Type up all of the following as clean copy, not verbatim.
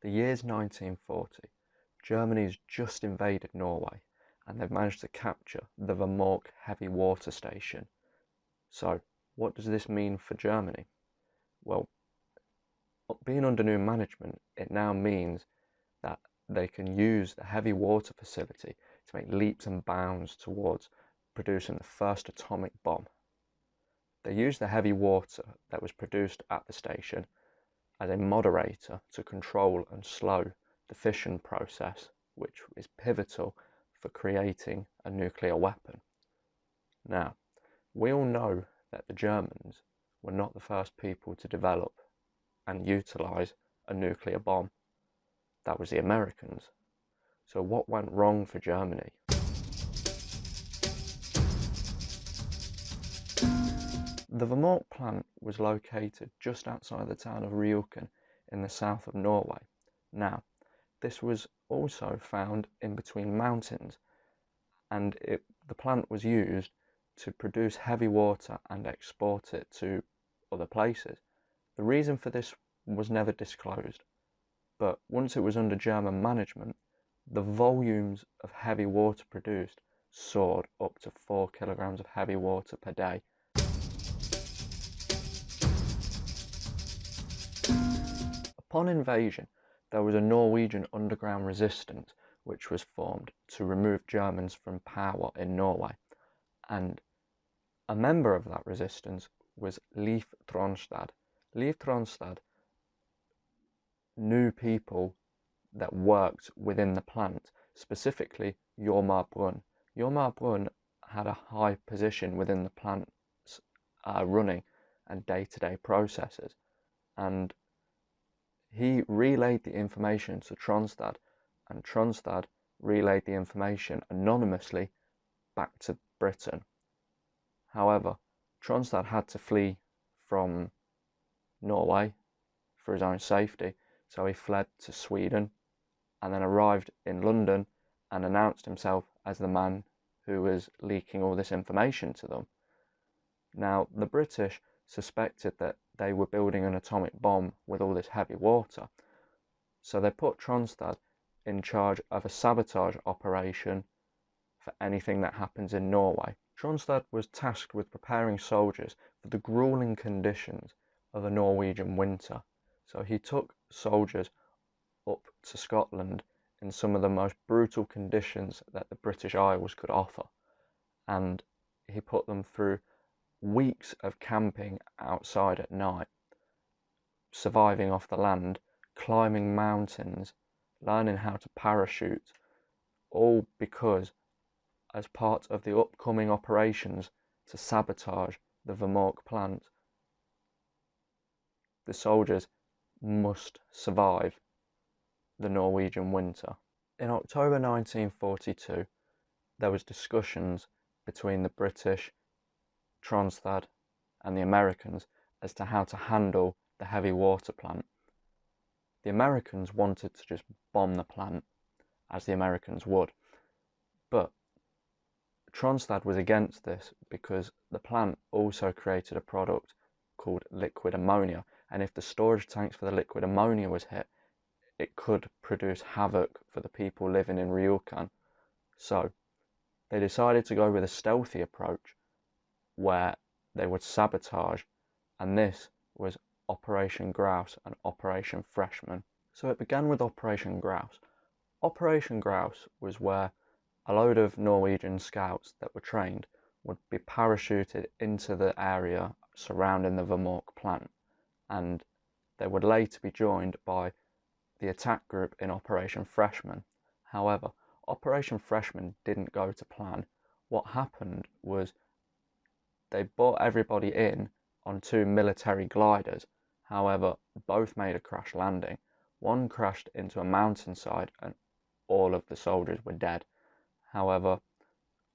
The year's 1940. Germany's just invaded Norway and they've managed to capture the Vemork heavy water station. So, what does this mean for Germany? Well, being under new management, it now means that they can use the heavy water facility to make leaps and bounds towards producing the first atomic bomb. They used the heavy water that was produced at the station as a moderator to control and slow the fission process, which is pivotal for creating a nuclear weapon. Now, we all know that the Germans were not the first people to develop and utilize a nuclear bomb. That was the Americans. So what went wrong for Germany? The Vemork plant was located just outside the town of Rjukan in the south of Norway. Now, this was also found in between mountains, and the plant was used to produce heavy water and export it to other places. The reason for this was never disclosed, but once it was under German management, the volumes of heavy water produced soared up to 4 kilograms of heavy water per day. Upon invasion, there was a Norwegian underground resistance which was formed to remove Germans from power in Norway, and a member of that resistance was Leif Tronstad. Leif Tronstad knew people that worked within the plant, specifically Jormar Brunn. Jormar Brunn had a high position within the plant's running and day-to-day processes, and he relayed the information to Tronstad, and Tronstad relayed the information anonymously back to Britain. However, Tronstad had to flee from Norway for his own safety, so he fled to Sweden and then arrived in London and announced himself as the man who was leaking all this information to them. Now, the British suspected that they were building an atomic bomb with all this heavy water, so they put Tronstad in charge of a sabotage operation for anything that happens in Norway. Tronstad was tasked with preparing soldiers for the grueling conditions of a Norwegian winter, so he took soldiers up to Scotland in some of the most brutal conditions that the British Isles could offer, and he put them through weeks of camping outside at night, surviving off the land, climbing mountains, learning how to parachute, all because as part of the upcoming operations to sabotage the Vemork plant, the soldiers must survive the Norwegian winter. In October 1942, there was discussions between the British, Tronstad and the Americans as to how to handle the heavy water plant. The Americans wanted to just bomb the plant, as the Americans would, but Tronstad was against this because the plant also created a product called liquid ammonia, and if the storage tanks for the liquid ammonia was hit, it could produce havoc for the people living in Rjukan. So they decided to go with a stealthy approach where they would sabotage, and this was Operation Grouse and Operation Freshman. So it began with Operation Grouse. Operation Grouse was where a load of Norwegian scouts that were trained would be parachuted into the area surrounding the Vemork plant, and they would later be joined by the attack group in Operation Freshman. However, Operation Freshman didn't go to plan. What happened was they brought everybody in on 2 military gliders. However, both made a crash landing. One crashed into a mountainside and all of the soldiers were dead. However,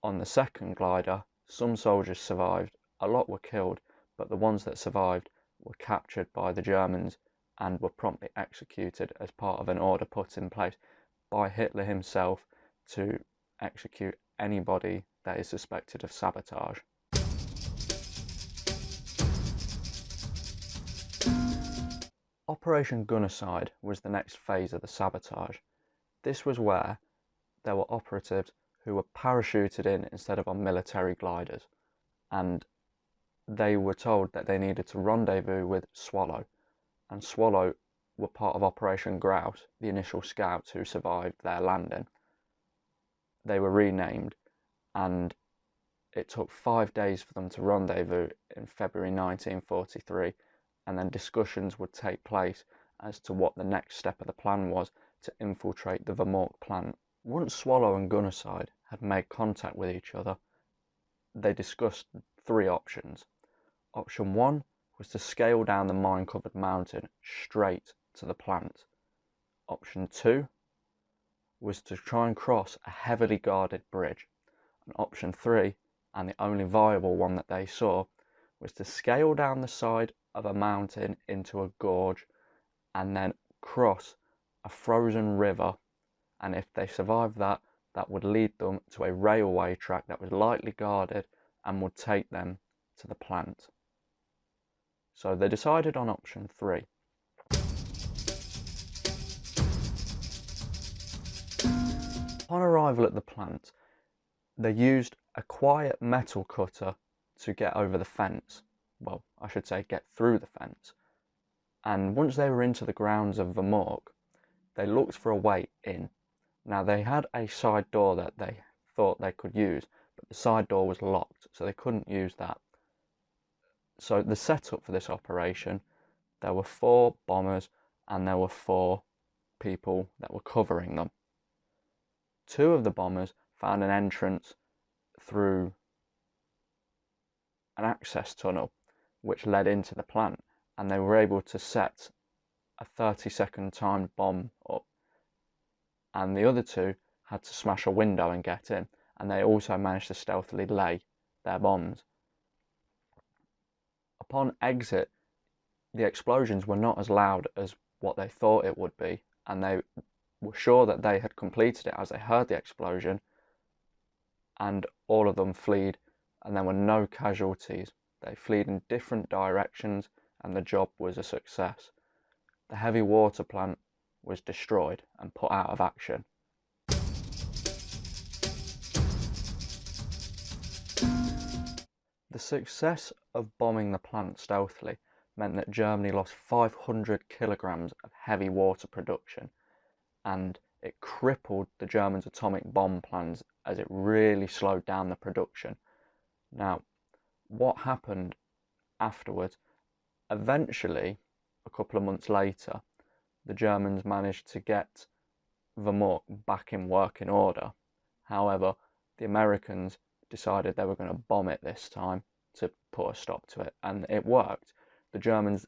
on the second glider, some soldiers survived, a lot were killed, but the ones that survived were captured by the Germans and were promptly executed as part of an order put in place by Hitler himself to execute anybody that is suspected of sabotage. Operation Gunnerside was the next phase of the sabotage. This was where there were operatives who were parachuted in instead of on military gliders, and they were told that they needed to rendezvous with Swallow, and Swallow were part of Operation Grouse, the initial scouts who survived their landing. They were renamed, and it took 5 days for them to rendezvous in February 1943, and then discussions would take place as to what the next step of the plan was to infiltrate the Vermont plant. Once Swallow and Gunnerside had made contact with each other, they discussed 3 options. Option 1 was to scale down the mine-covered mountain straight to the plant. Option 2 was to try and cross a heavily guarded bridge. And option 3, and the only viable one that they saw, was to scale down the side of a mountain into a gorge and then cross a frozen river, and if they survived that, that would lead them to a railway track that was lightly guarded and would take them to the plant. So they decided on option 3. Upon arrival at the plant, they used a quiet metal cutter to get over the fence. Well, I should say get through the fence. And once they were into the grounds of Vermont, they looked for a way in. Now they had a side door that they thought they could use, but the side door was locked, so they couldn't use that. So the setup for this operation, there were 4 bombers and there were 4 people that were covering them. 2 of the bombers found an entrance through an access tunnel which led into the plant, and they were able to set a 30-second timed bomb up, and the other 2 had to smash a window and get in, and they also managed to stealthily lay their bombs. Upon exit, the explosions were not as loud as what they thought it would be, and they were sure that they had completed it as they heard the explosion, and all of them fled, and there were no casualties. They fled in different directions, and the job was a success. The heavy water plant was destroyed and put out of action. The success of bombing the plant stealthily meant that Germany lost 500 kilograms of heavy water production, and it crippled the Germans' atomic bomb plans as it really slowed down the production. Now, what happened afterwards? Eventually, a couple of months later, the Germans managed to get Vermont back in working order. However, the Americans decided they were going to bomb it this time to put a stop to it, and it worked. The Germans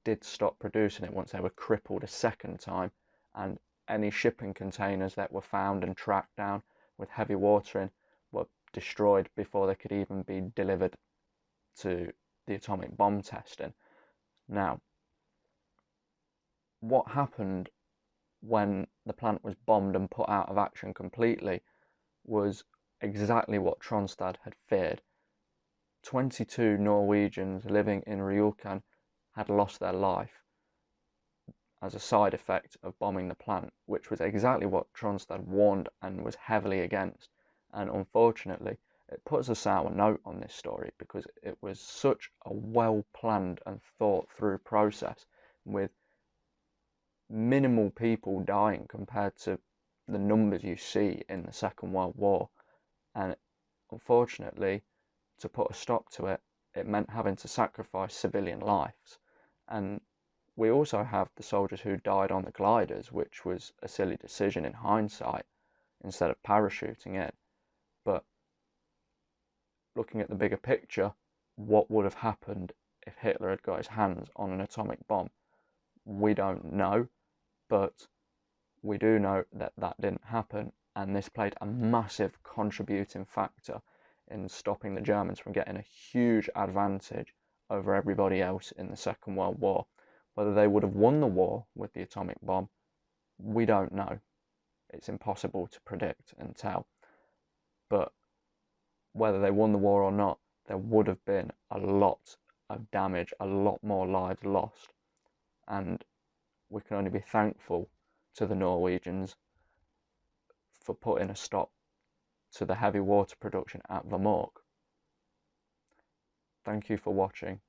did stop producing it once they were crippled a second time, and any shipping containers that were found and tracked down with heavy water in were destroyed before they could even be delivered to the atomic bomb testing. Now, what happened when the plant was bombed and put out of action completely was exactly what Tronstad had feared. 22 Norwegians living in Rjukan had lost their life as a side effect of bombing the plant, which was exactly what Tronstad warned and was heavily against. And unfortunately, it puts a sour note on this story because it was such a well-planned and thought-through process with minimal people dying compared to the numbers you see in the Second World War. And unfortunately, to put a stop to it, it meant having to sacrifice civilian lives. And we also have the soldiers who died on the gliders, which was a silly decision in hindsight, instead of parachuting in. But looking at the bigger picture, what would have happened if Hitler had got his hands on an atomic bomb? We don't know, but we do know that that didn't happen, and this played a massive contributing factor in stopping the Germans from getting a huge advantage over everybody else in the Second World War. Whether they would have won the war with the atomic bomb, we don't know. It's impossible to predict and tell. But whether they won the war or not, there would have been a lot of damage, a lot more lives lost. And we can only be thankful to the Norwegians for putting a stop to the heavy water production at the Mork. Thank you for watching.